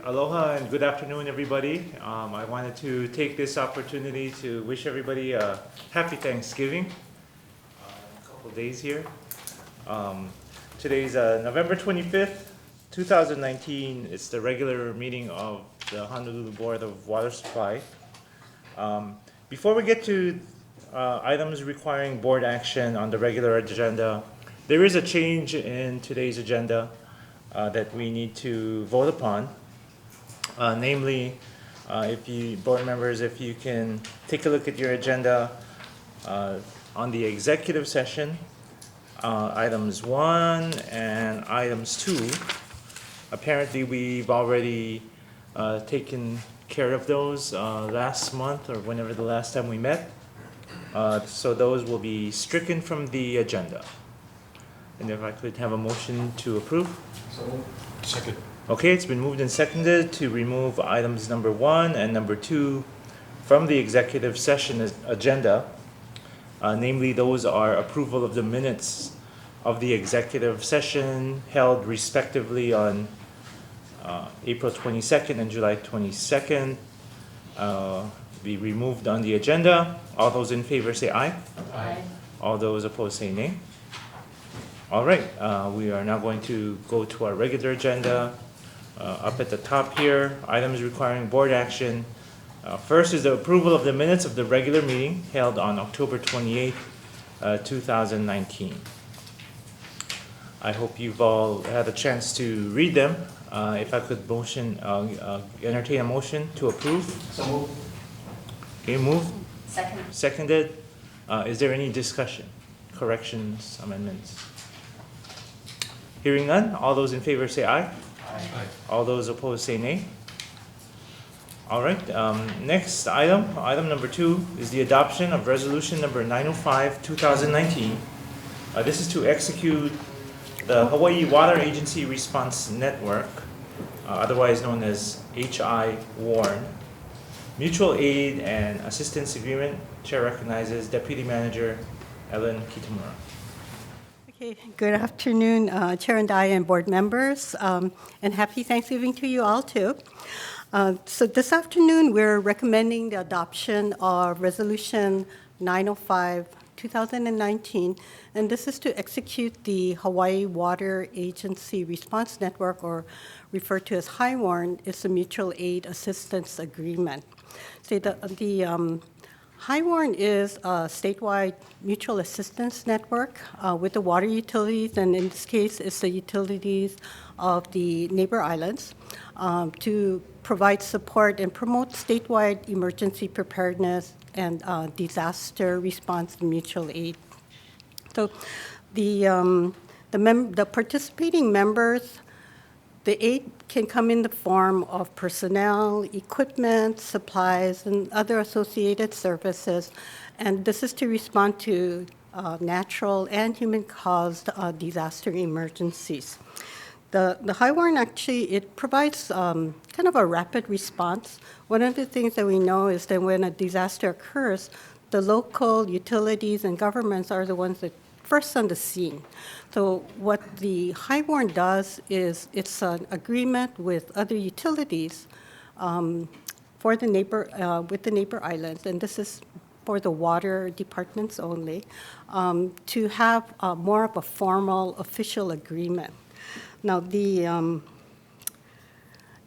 aloha and good afternoon, everybody. I wanted to take this opportunity to wish everybody a happy Thanksgiving. A couple days here. Today's November 25th, 2019. It's the regular meeting of the Honolulu Board of Water Supply. Before we get to items requiring board action on the regular agenda, there is a change in today's agenda that we need to vote upon. Namely, if you board members, if you can take a look at your agenda on the executive session, items 1 and items 2. Apparently, we've already taken care of those last month or whenever the last time we met. So those will be stricken from the agenda. And if I could have a motion to approve. Second. Okay, it's been moved and seconded to remove items number 1 and number 2 from the executive session agenda. Namely, those are approval of the minutes of the executive session held respectively on April 22nd and July 22nd. Be removed on the agenda. All those in favor say aye. Aye. All those opposed say nay. All right, we are now going to go to our regular agenda. Up at the top here, items requiring board action. First is the approval of the minutes of the regular meeting held on October 28th, 2019. I hope you've all had a chance to read them. If I could entertain a motion to approve. So moved. Okay, moved. Second. Seconded. Is there any discussion, corrections, amendments? Hearing none, all those in favor say aye. Aye. All those opposed say nay. All right, next item number 2 is the adoption of resolution number 905, 2019. This is to execute the Hawaii Water Agency Response Network, otherwise known as HI WARN, Mutual Aid and Assistance Agreement. Chair recognizes Deputy Manager Ellen Kitamura. Okay, good afternoon, Chair and I and board members, and happy Thanksgiving to you all too. So this afternoon, we're recommending the adoption of Resolution 905, 2019, and this is to execute the Hawaii Water Agency Response Network, or referred to as HIWARN. It's a Mutual Aid Assistance Agreement. So the HIWARN is a statewide mutual assistance network with the water utilities, and in this case, it's the utilities of the neighbor islands, to provide support and promote statewide emergency preparedness and disaster response and mutual aid. So the participating members, the aid can come in the form of personnel, equipment, supplies, and other associated services, and this is to respond to natural and human-caused disaster emergencies. The HIWARN actually, it provides kind of a rapid response. One of the things that we know is that when a disaster occurs, the local utilities and governments are the ones that first on the scene. So what the HIWARN does is it's an agreement with other utilities for the with the neighbor islands, and this is for the water departments only, to have more of a formal official agreement. Now, in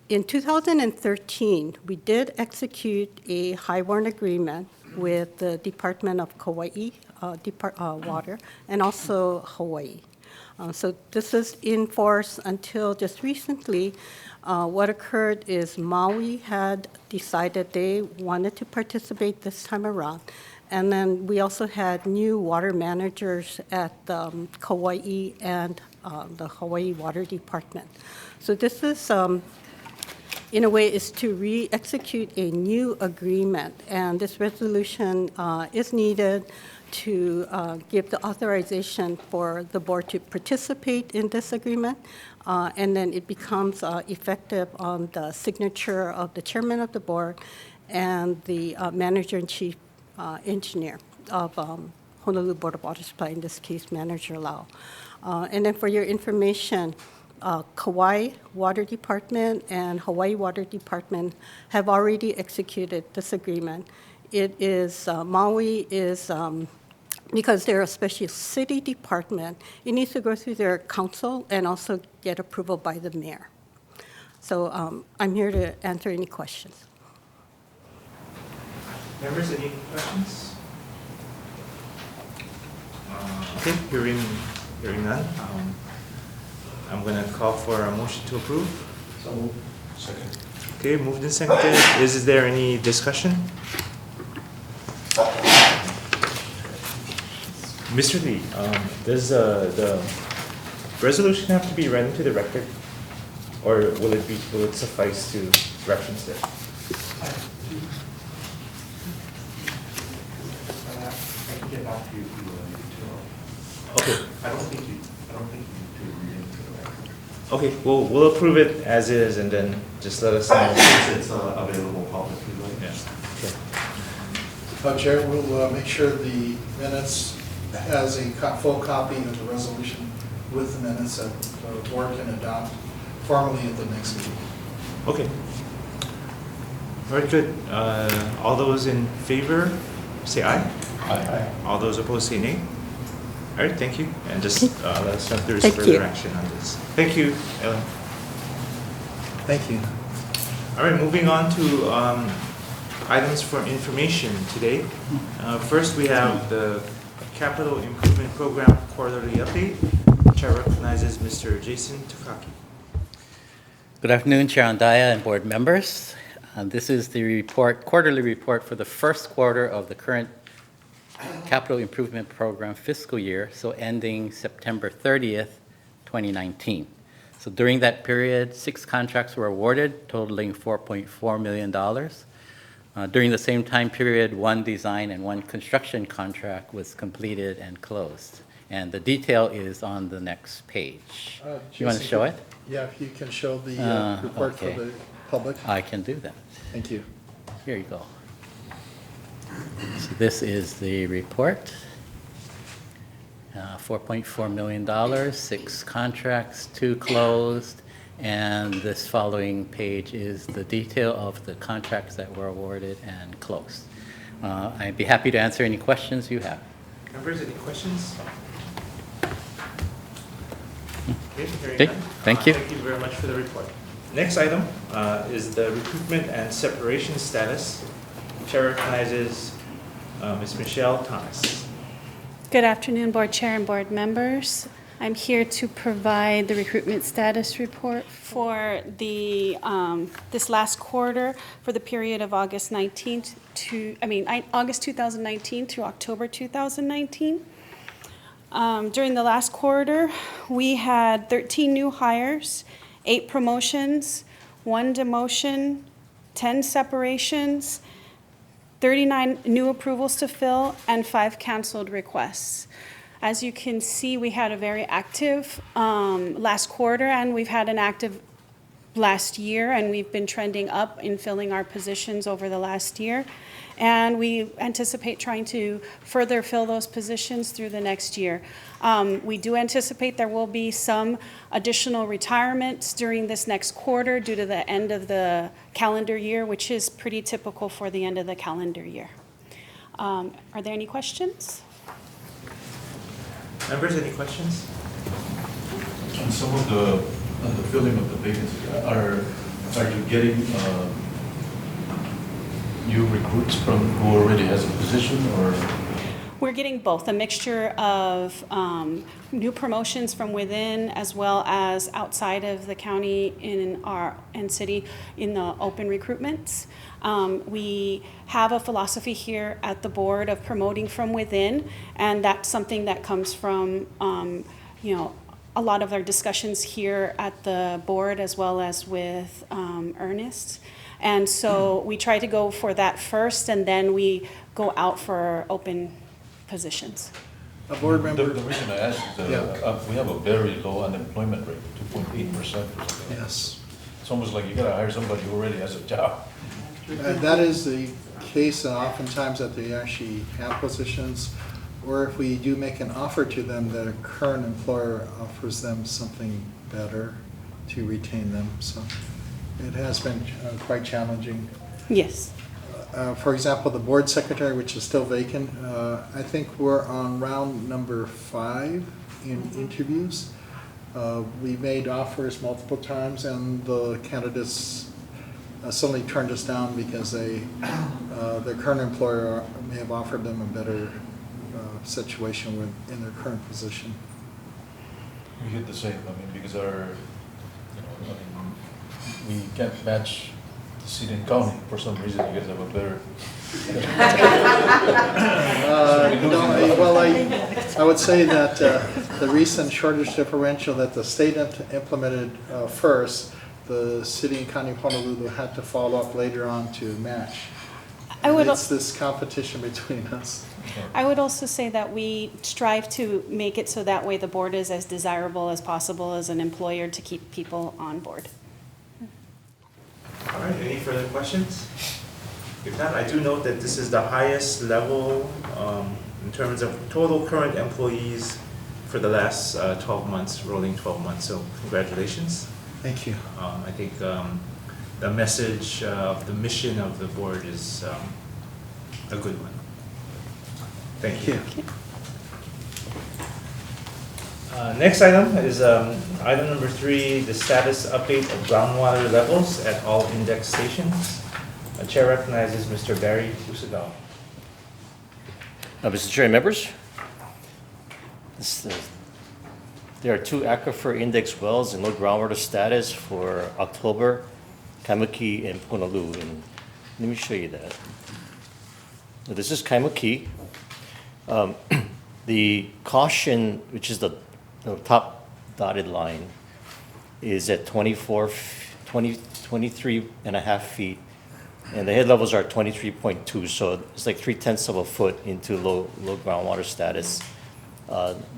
2013, we did execute a HIWARN agreement with the Department of Kauai Water and also Hawaii. So this is in force until just recently. What occurred is Maui had decided they wanted to participate this time around. And then we also had new water managers at Kauai and the Hawaii Water Department. So this is, in a way, is to re-execute a new agreement. And this resolution is needed to give the authorization for the board to participate in this agreement. And then it becomes effective on the signature of the chairman of the board and the manager and chief engineer of Honolulu Board of Water Supply, in this case, Manager Lau. And then for your information, Kauai Water Department and Hawaii Water Department have already executed this agreement. It is, Maui is, because they're a special city department, it needs to go through their council and also get approval by the mayor. So I'm here to answer any questions. Members, any questions? Okay, hearing none. I'm going to call for a motion to approve. So second. Okay, moved and seconded. Is there any discussion? Mr. Lee, does the resolution have to be read into the record, or will it suffice to reference it? I can get back to you if you need to. Okay. I don't think you need to read into the record. Okay, we'll approve it as is, and then just let us know. It's available publicly, like. Yeah. Okay. Chair, we'll make sure the minutes has a full copy of the resolution with the minutes that the board can adopt formally at the next meeting. Okay. All right, good. All those in favor, say aye. Aye. All those opposed, say nay. All right, thank you. And just let us know if there is Thank further you. action on this. Thank you, Ellen. Thank you. All right, moving on to items for information today. First, we have the Capital Improvement Program Quarterly Update. Chair recognizes Mr. Jason Tukaki. Good afternoon, Chair Andaya and board members. This is the quarterly report for the first quarter of the current Capital Improvement Program fiscal year, so ending September 30th, 2019. So during that period, 6 contracts were awarded, totaling $4.4 million. During the same time period, 1 design and 1 construction contract was completed and closed. And the detail is on the next page. You want to Jason, show it? Yeah, if you can show the report okay. for the public. I can do that. Thank you. Here you go. So this is the report. $4.4 million, 6 contracts, 2 closed, and this following page is the detail of the contracts that were awarded and closed. I'd be happy to answer any questions you have. Members, any questions? Okay, hearing Okay, none. thank you. Thank you very much for the report. Next item is the recruitment and separation status. Chair recognizes Ms. Michelle Thomas. Good afternoon, Board Chair and Board members. I'm here to provide the recruitment status report for the this last quarter for the period of August 2019 to October 2019. During the last quarter, we had 13 new hires, 8 promotions, 1 demotion, 10 separations, 39 new approvals to fill, and 5 canceled requests. As you can see, we had a very active last quarter, and we've had an active last year, and we've been trending up in filling our positions over the last year. And we anticipate trying to further fill those positions through the next year. We do anticipate there will be some additional retirements during this next quarter due to the end of the calendar year, which is pretty typical for the end of the calendar year. Are there any questions? Members, any questions? On some of the filling of the vacancies, are you getting new recruits from who already has a position, or? We're getting both, a mixture of new promotions from within as well as outside of the county and city in the open recruitments. We have a philosophy here at the board of promoting from within, and that's something that comes from a lot of our discussions here at the board as well as with Ernest. And so we try to go for that first, and then we go out for open positions. A board member. The reason I ask is that we have a very low unemployment rate, 2.8%. Yes. It's almost like you gotta hire somebody who already has a job. And that is the case oftentimes that they actually have positions, or if we do make an offer to them that a current employer offers them something better, to retain them, so it has been quite challenging. Yes. For example, the board secretary, which is still vacant, I think we're on round number 5 in interviews. We made offers multiple times, and the candidates suddenly turned us down because their current employer may have offered them a better situation in their current position. We hit the same, I mean, because we can't match the seat in county for some reason. You guys have a better. Well, I would say that the recent shortage differential that the state implemented first, the city and county of Honolulu had to follow up later on to match. And it's this competition between us. I would also say that we strive to make it so that way the board is as desirable as possible as an employer to keep people on board. All right, any further questions? If not, I do note that this is the highest level in terms of total current employees for the last 12 months, rolling 12 months, so congratulations. Thank you. I think the message of the mission of the board is a good one. Thank you. Next item is item number 3, the status update of groundwater levels at all index stations. Chair recognizes Mr. Barry Usadal. Mr. Chair and members, there are 2 aquifer index wells in low groundwater status for October, Kaimuki and Punaluu. And let me show you that. Now, this is Kaimuki. The caution, which is the top dotted line, is at 23 and a half feet. And the head levels are 23.2, so it's like 0.3 of a foot into low groundwater status.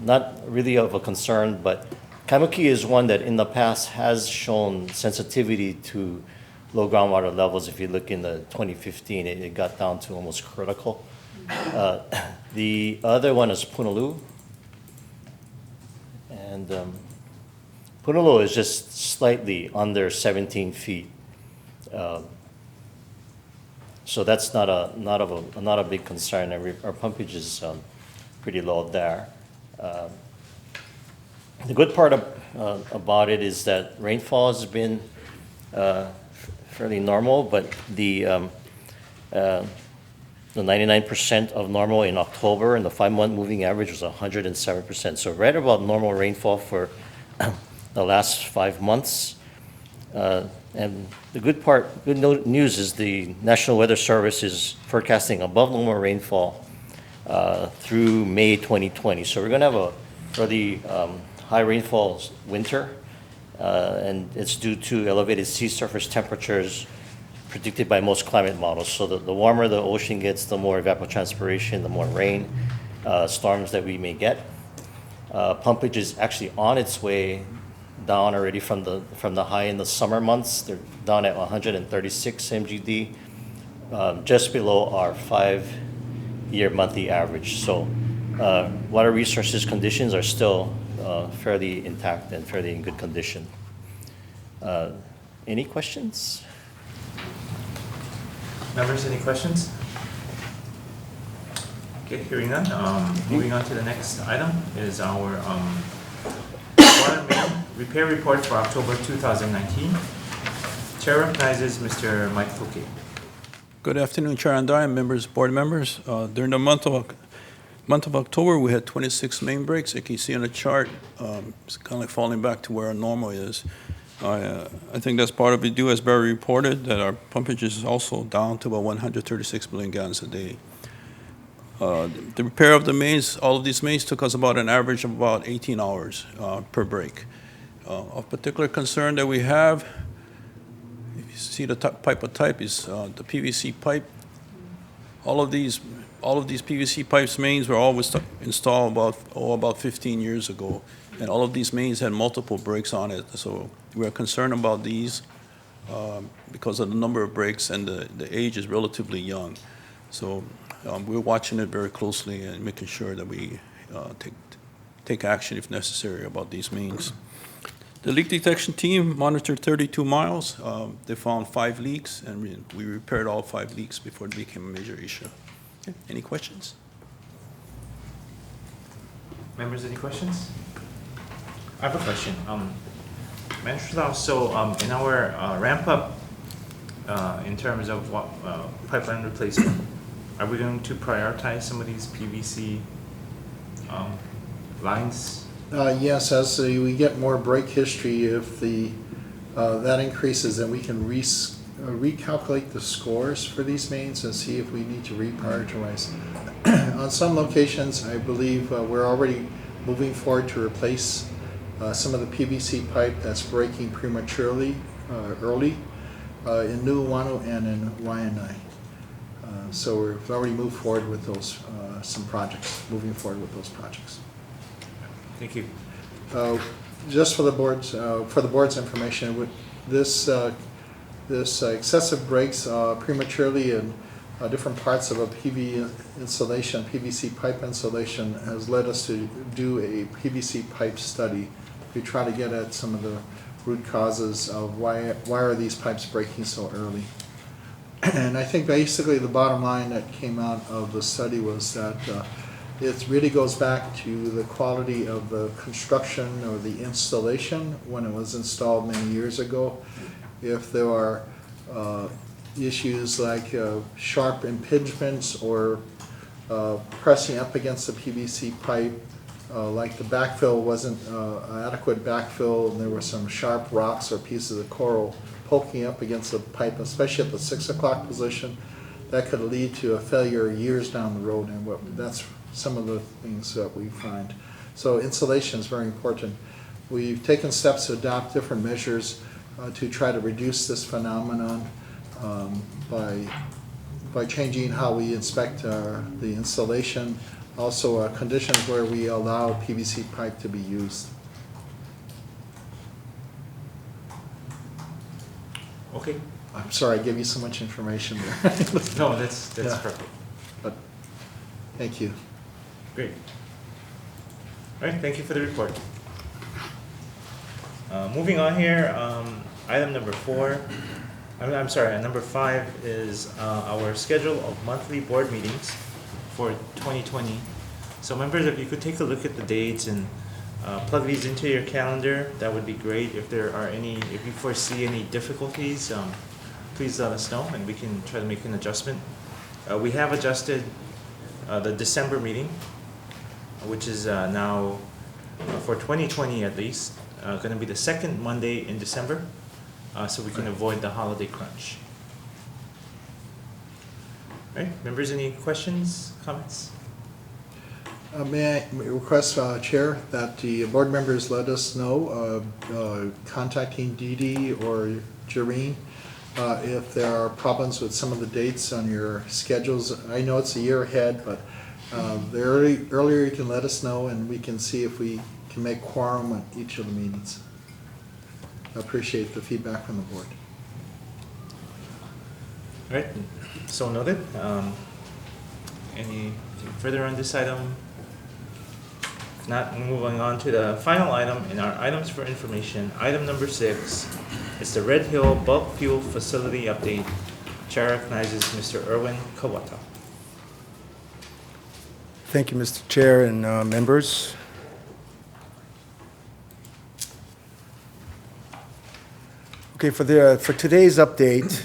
Not really of a concern, but Kaimuki is one that in the past has shown sensitivity to low groundwater levels. If you look in the 2015, it got down to almost critical. The other one is Punaluu. And Punaluu is just slightly under 17 feet. So that's not a big concern. Our pumpage is pretty low there. The good part about it is that rainfall has been fairly normal, but the 99% of normal in October, and the 5-month moving average was 107%. So right about normal rainfall for the last 5 months. And the good news is the National Weather Service is forecasting above normal rainfall through May 2020. So we're going to have a fairly high rainfall winter, and it's due to elevated sea surface temperatures predicted by most climate models. So the warmer the ocean gets, the more evapotranspiration, the more rain, storms that we may get. Pumpage is actually on its way down already from the high in the summer months. They're down at 136 MGD, just below our 5-year monthly average. So water resources conditions are still fairly intact and fairly in good condition. Any questions? Members, any questions? Okay, hearing none. Moving on to the next item is our water main repair report for October 2019. Chair recognizes Mr. Mike Fouquet. Good afternoon, Chair Andai and members, board members. During the month of October, we had 26 main breaks. Like you see on the chart, it's kind of like falling back to where our normal is. I think that's part of it due, as Barry reported, that our pumpage is also down to about 136 million gallons a day. The repair of the mains, all of these mains took us about an average of about 18 hours per break. Of particular concern that we have, if you see the pipe of type, is the PVC pipe. All of these PVC pipes mains were always installed about 15 years ago, and all of these mains had multiple breaks on it. So we're concerned about these because of the number of breaks, and the age is relatively young. So we're watching it very closely and making sure that we take action if necessary about these mains. The leak detection team monitored 32 miles. They found 5 leaks, and we repaired all 5 leaks before it became a major issue. Okay, any questions? Members, any questions? I have a question. Manager Lau, so in our ramp up, in terms of what pipeline replacement, are we going to prioritize some of these PVC lines? Yes, as we get more break history, if that increases, then we can recalculate the scores for these mains and see if we need to reprioritize. On some locations, I believe we're already moving forward to replace some of the PVC pipe that's breaking prematurely, early, in New Wanu and in Waianae. So we've already moved forward with those, some projects, moving forward with those projects. Thank you. Just for the board's information, this excessive breaks prematurely in different parts of a PVC pipe insulation has led us to do a PVC pipe study. We try to get at some of the root causes of why are these pipes breaking so early. And I think basically the bottom line that came out of the study was that it really goes back to the quality of the construction or the installation when it was installed many years ago. If there are issues like sharp impingements or pressing up against the PVC pipe, like the backfill wasn't adequate backfill, and there were some sharp rocks or pieces of coral poking up against the pipe, especially at the 6 o'clock position, that could lead to a failure years down the road, and that's some of the things that we find. So insulation is very important. We've taken steps to adopt different measures to try to reduce this phenomenon by changing how we inspect the installation, also conditions where we allow PVC pipe to be used. Okay. I'm sorry I gave you so much information there. No, that's Yeah. perfect. But thank you. Great. All right, thank you for the report. Moving on here, item number 4. I'm sorry, number 5 is our schedule of monthly board meetings for 2020. So members, if you could take a look at the dates and plug these into your calendar, that would be great. If you foresee any difficulties, please let us know and we can try to make an adjustment. We have adjusted the December meeting, which is now, for 2020 at least, going to be the second Monday in December, so we can avoid the holiday crunch. All right, members, any questions, comments? May I request, Chair, that the board members let us know, contacting Dee Dee or Jareen, if there are problems with some of the dates on your schedules. I know it's a year ahead, but the earlier you can let us know, and we can see if we can make quorum at each of the meetings. I appreciate the feedback from the board. All right, so noted. Anything further on this item? If not, moving on to the final item in our items for information. Item number 6 is the Red Hill Bulk Fuel Facility Update. Chair recognizes Mr. Erwin Kawata. Thank you, Mr. Chair and members. Okay, for today's update,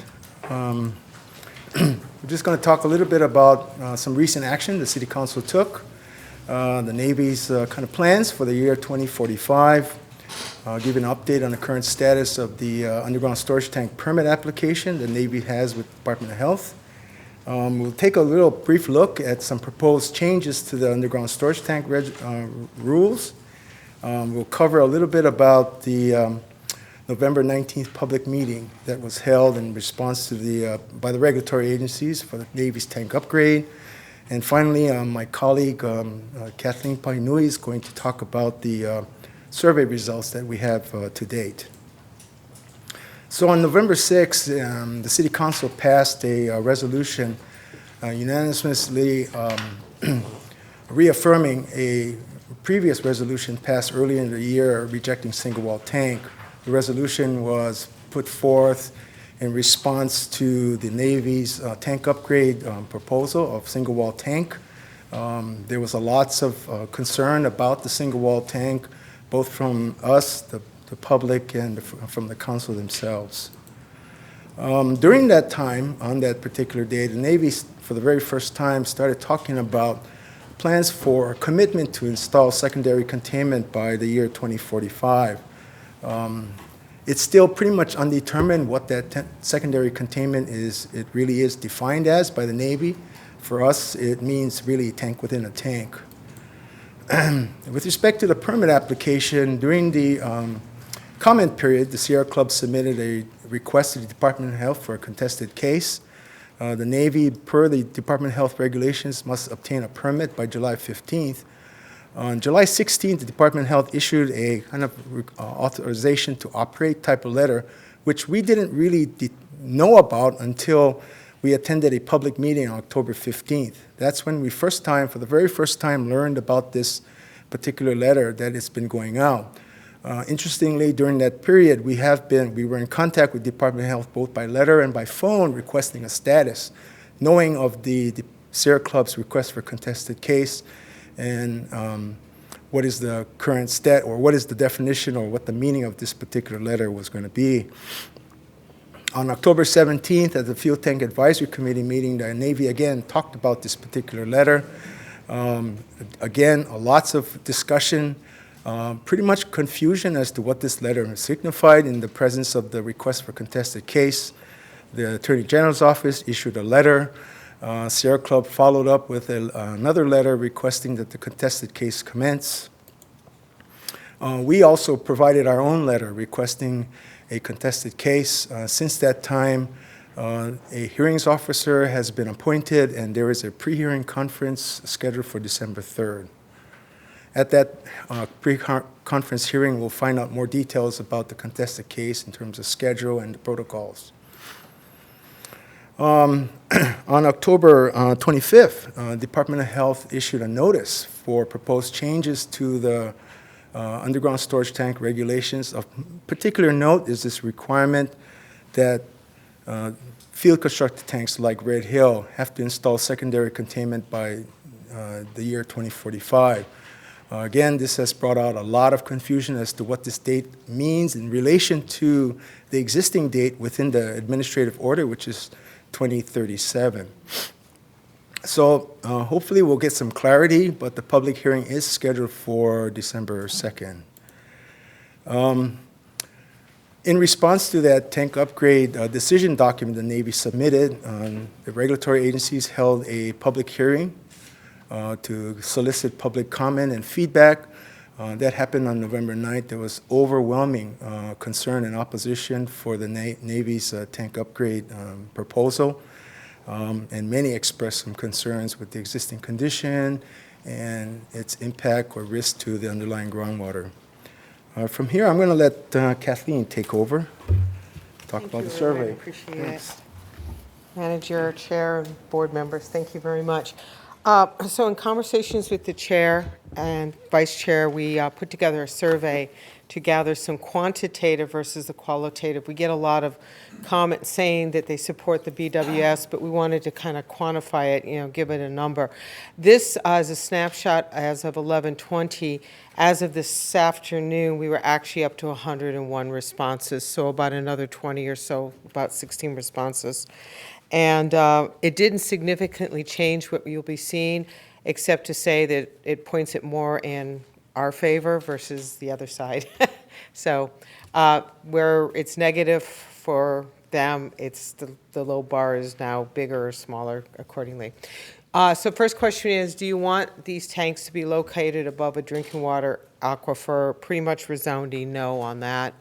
we're just going to talk a little bit about some recent action the City Council took, the Navy's kind of plans for the year 2045, give an update on the current status of the underground storage tank permit application the Navy has with Department of Health. We'll take a little brief look at some proposed changes to the underground storage tank rules. We'll cover a little bit about the November 19th public meeting that was held in response to by the regulatory agencies for the Navy's tank upgrade. And finally, my colleague Kathleen Painui is going to talk about the survey results that we have to date. So on November 6th, the City Council passed a resolution unanimously reaffirming a previous resolution passed earlier in the year rejecting single-wall tank. The resolution was put forth in response to the Navy's tank upgrade proposal of single-wall tank. There was a lots of concern about the single-wall tank, both from us, the public, and from the council themselves. During that time, on that particular day, the Navy, for the very first time, started talking about plans for a commitment to install secondary containment by the year 2045. It's still pretty much undetermined what that secondary containment is. It really is defined as by the Navy. For us, it means really tank within a tank. With respect to the permit application, during the comment period, the Sierra Club submitted a request to the Department of Health for a contested case. The Navy, per the Department of Health regulations, must obtain a permit by July 15th. On July 16th, the Department of Health issued a kind of authorization to operate type of letter, which we didn't really know about until we attended a public meeting on October 15th. That's when we for the very first time, learned about this particular letter that has been going out. Interestingly, during that period, we were in contact with Department of Health both by letter and by phone requesting a status, knowing of the Sierra Club's request for contested case and what is the current stat, or what is the definition, or what the meaning of this particular letter was going to be. On October 17th, at the Fuel Tank Advisory Committee meeting, the Navy again talked about this particular letter. Again, lots of discussion. Pretty much confusion as to what this letter signified in the presence of the request for contested case. The Attorney General's office issued a letter. Sierra Club followed up with another letter requesting that the contested case commence. We also provided our own letter requesting a contested case. Since that time, a hearings officer has been appointed, and there is a pre-hearing conference scheduled for December 3rd. At that pre-conference hearing, we'll find out more details about the contested case in terms of schedule and the protocols. On October 25th, Department of Health issued a notice for proposed changes to the underground storage tank regulations. Of particular note is this requirement that field constructed tanks like Red Hill have to install secondary containment by the year 2045. Again, this has brought out a lot of confusion as to what this date means in relation to the existing date within the administrative order, which is 2037. So hopefully we'll get some clarity, but the public hearing is scheduled for December 2nd. In response to that tank upgrade decision document the Navy submitted, the regulatory agencies held a public hearing to solicit public comment and feedback. That happened on November 9th. There was overwhelming concern and opposition for the Navy's tank upgrade proposal, and many expressed some concerns with the existing condition and its impact or risk to the underlying groundwater. From here, I'm going to let Kathleen take over, talk about the survey. I appreciate it. Manager, Chair, and board members, thank you very much. So in conversations with the chair and vice chair, we put together a survey to gather some quantitative versus the qualitative. We get a lot of comments saying that they support the BWS, but we wanted to kind of quantify it, give it a number. This is a snapshot as of 11/20. As of this afternoon, we were actually up to 101 responses, so about another 20 or so, about 16 responses. And it didn't significantly change what you'll be seeing, except to say that it points it more in our favor versus the other side. So where it's negative for them, it's the low bar is now bigger or smaller accordingly. So first question is, do you want these tanks to be located above a drinking water aquifer? Pretty much resounding no on that.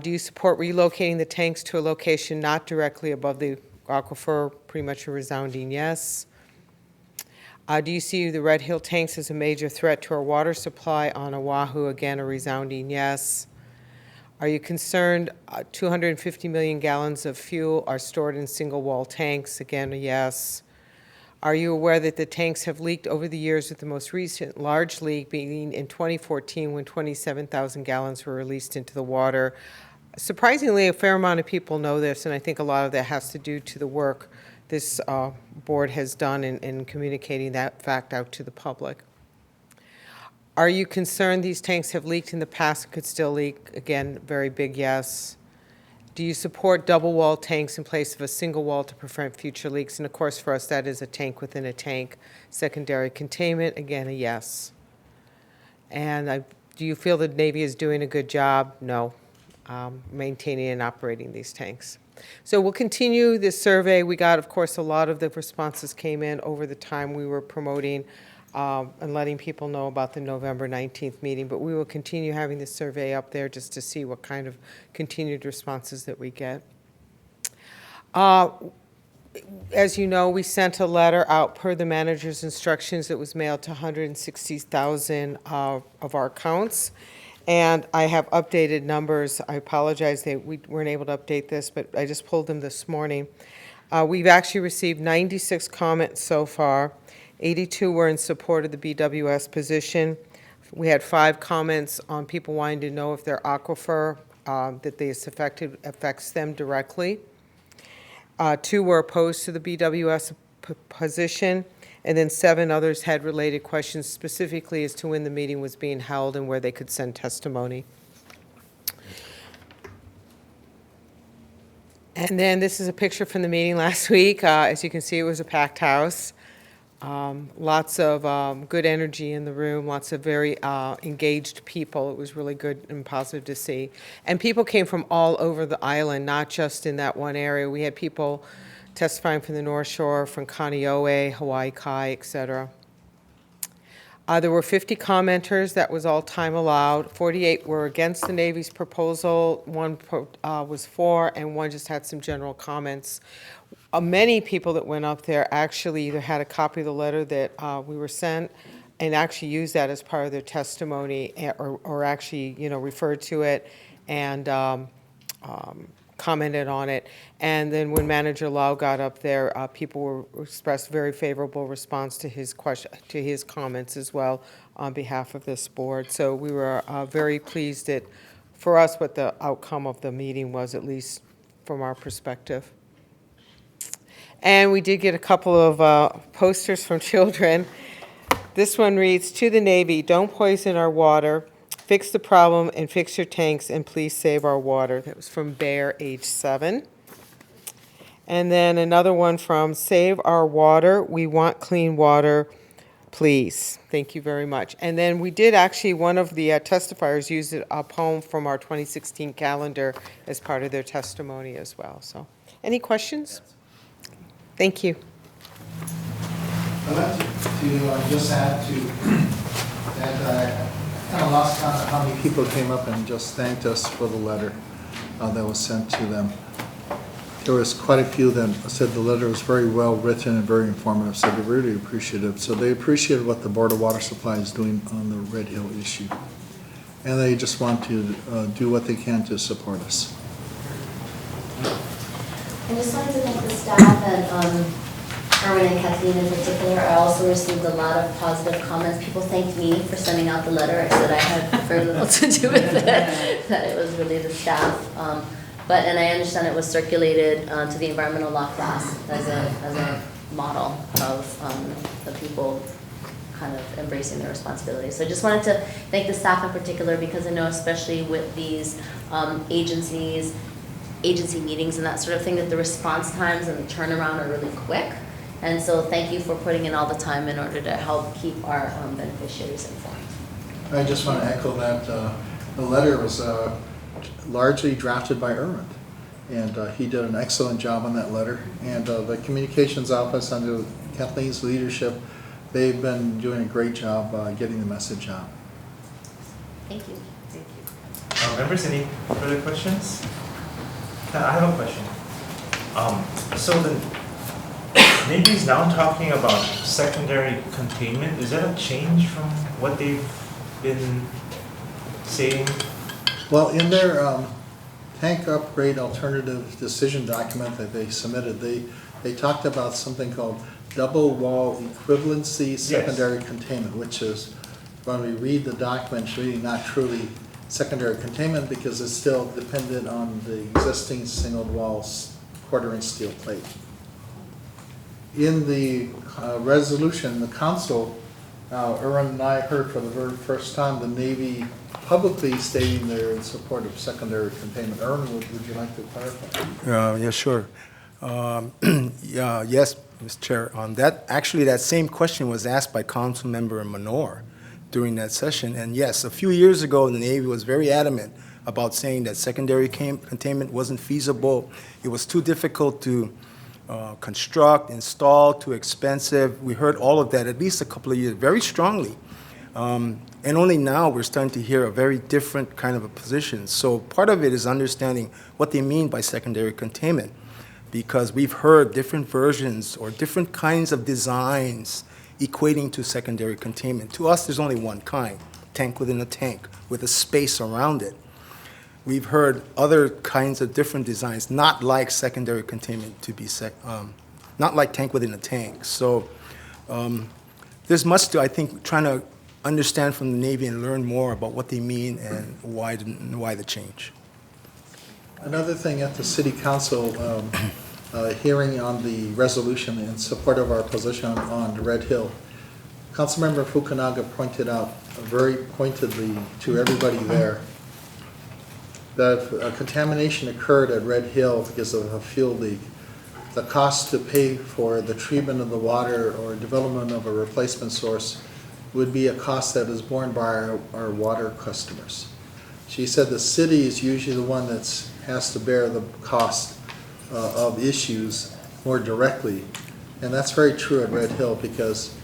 Do you support relocating the tanks to a location not directly above the aquifer? Pretty much a resounding yes. Do you see the Red Hill tanks as a major threat to our water supply on Oahu? Again, a resounding yes. Are you concerned 250 million gallons of fuel are stored in single-wall tanks? Again, a yes. Are you aware that the tanks have leaked over the years, with the most recent large leak being in 2014 when 27,000 gallons were released into the water? Surprisingly, a fair amount of people know this, and I think a lot of that has to do to the work this board has done in communicating that fact out to the public. Are you concerned these tanks have leaked in the past and could still leak? Again, very big yes. Do you support double wall tanks in place of a single wall to prevent future leaks? And of course, for us, that is a tank within a tank. Secondary containment, again, a yes. And do you feel the Navy is doing a good job? No. Maintaining and operating these tanks. So we'll continue this survey. We got, of course, a lot of the responses came in over the time we were promoting and letting people know about the November 19th meeting, but we will continue having this survey up there just to see what kind of continued responses that we get. As you know, we sent a letter out per the manager's instructions that was mailed to 160,000 of our accounts. And I have updated numbers. I apologize that we weren't able to update this, but I just pulled them this morning. We've actually received 96 comments so far. 82 were in support of the BWS position. We had 5 comments on people wanting to know if their aquifer that this affects them directly. 2 were opposed to the BWS position, and then 7 others had related questions specifically as to when the meeting was being held and where they could send testimony. And then this is a picture from the meeting last week. As you can see, it was a packed house. Lots of good energy in the room, lots of very engaged people. It was really good and positive to see. And people came from all over the island, not just in that one area. We had people testifying from the North Shore, from Kaneohe, Hawaii Kai, et cetera. There were 50 commenters. That was all time allowed. 48 were against the Navy's proposal. 1 was for, and 1 just had some general comments. Many people that went up there actually either had a copy of the letter that we were sent and actually used that as part of their testimony, or actually, referred to it and commented on it. And then when Manager Lau got up there, people expressed very favorable response to his comments as well on behalf of this board. So we were very pleased that, for us, what the outcome of the meeting was, at least from our perspective. And we did get a couple of posters from children. This one reads, "To the Navy, don't poison our water. Fix the problem and fix your tanks, and please save our water." That was from Bear, age 7. And then another one from Save Our Water. We want clean water, please. Thank you very much. And then we did actually, one of the testifiers used a poem from our 2016 calendar as part of their testimony as well. So, any questions? Thank you. I'd like to just add to that I kind of lost count of how many people came up and just thanked us for the letter that was sent to them. There was quite a few that said the letter was very well written and very informative, so they're really appreciative. So they appreciated what the Board of Water Supply is doing on the Red Hill issue. And they just want to do what they can to support us. I just wanted to thank the staff and Erwin and Kathleen in particular. I also received a lot of positive comments. People thanked me for sending out the letter. I said I had very little to do with it, that it was really the staff. And I understand it was circulated to the environmental law class as a model of the people kind of embracing their responsibilities. So I just wanted to thank the staff in particular, because I know especially with these agency meetings and that sort of thing, that the response times and the turnaround are really quick. And so thank you for putting in all the time in order to help keep our beneficiaries informed. I just want to echo that the letter was largely drafted by Erwin, and he did an excellent job on that letter. And the communications office under Kathleen's leadership, they've been doing a great job getting the message out. Thank you. Thank you. Members, any further questions? I have a question. So the Navy's now talking about secondary containment. Is that a change from what they've been saying? Well, in their tank upgrade alternative decision document that they submitted, they talked about something called double wall equivalency secondary containment, which is, when we read the document, it's really not truly secondary containment because it's still dependent on the existing single wall quarter-inch steel plate. In the resolution, the council, Erwin and I heard for the very first time the Navy publicly stating they're in support of secondary containment. Erwin, would you like to clarify? Yeah, sure. Yes, Mr. Chair. On that, actually, that same question was asked by Councilmember Manor during that session. And yes, a few years ago, the Navy was very adamant about saying that secondary containment wasn't feasible. It was too difficult to construct, install, too expensive. We heard all of that at least a couple of years, very strongly. And only now we're starting to hear a very different kind of a position. So part of it is understanding what they mean by secondary containment, because we've heard different versions or different kinds of designs equating to secondary containment. To us, there's only one kind, tank within a tank with a space around it. We've heard other kinds of different designs, not like secondary containment to be, not like tank within a tank. So there's much to, I think, trying to understand from the Navy and learn more about what they mean and why the change. Another thing at the City Council hearing on the resolution in support of our position on Red Hill, Councilmember Fukunaga pointed out very pointedly to everybody there that if a contamination occurred at Red Hill because of a fuel leak, the cost to pay for the treatment of the water or development of a replacement source would be a cost that is borne by our water customers. She said the city is usually the one that has to bear the cost of issues more directly. And that's very true at Red Hill because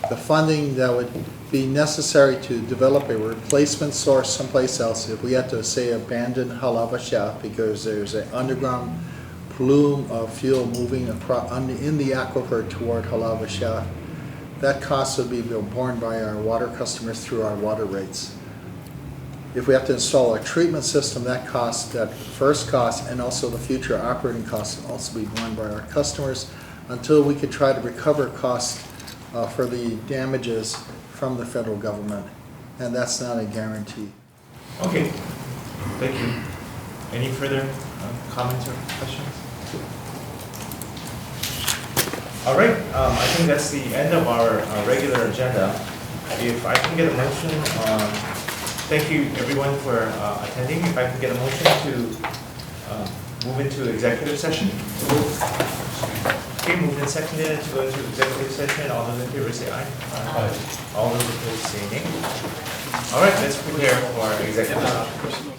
the funding that would be necessary to develop a replacement source someplace else, if we had to, say, abandon Halava Shaft because there's an underground plume of fuel moving across in the aquifer toward Halava Shaft, that cost would be borne by our water customers through our water rates. If we have to install a treatment system, that cost, that first cost, and also the future operating costs will also be borne by our customers until we could try to recover costs for the damages from the federal government, and that's not a guarantee. Okay, thank you. Any further comments or questions? All right, I think that's the end of our regular agenda. If I can get a motion, thank you everyone for attending. If I can get a motion to move into executive session. Okay, moved and seconded to go into executive session. All those in favor say aye. Aye. All those opposed say nay. All right, let's prepare for executive session.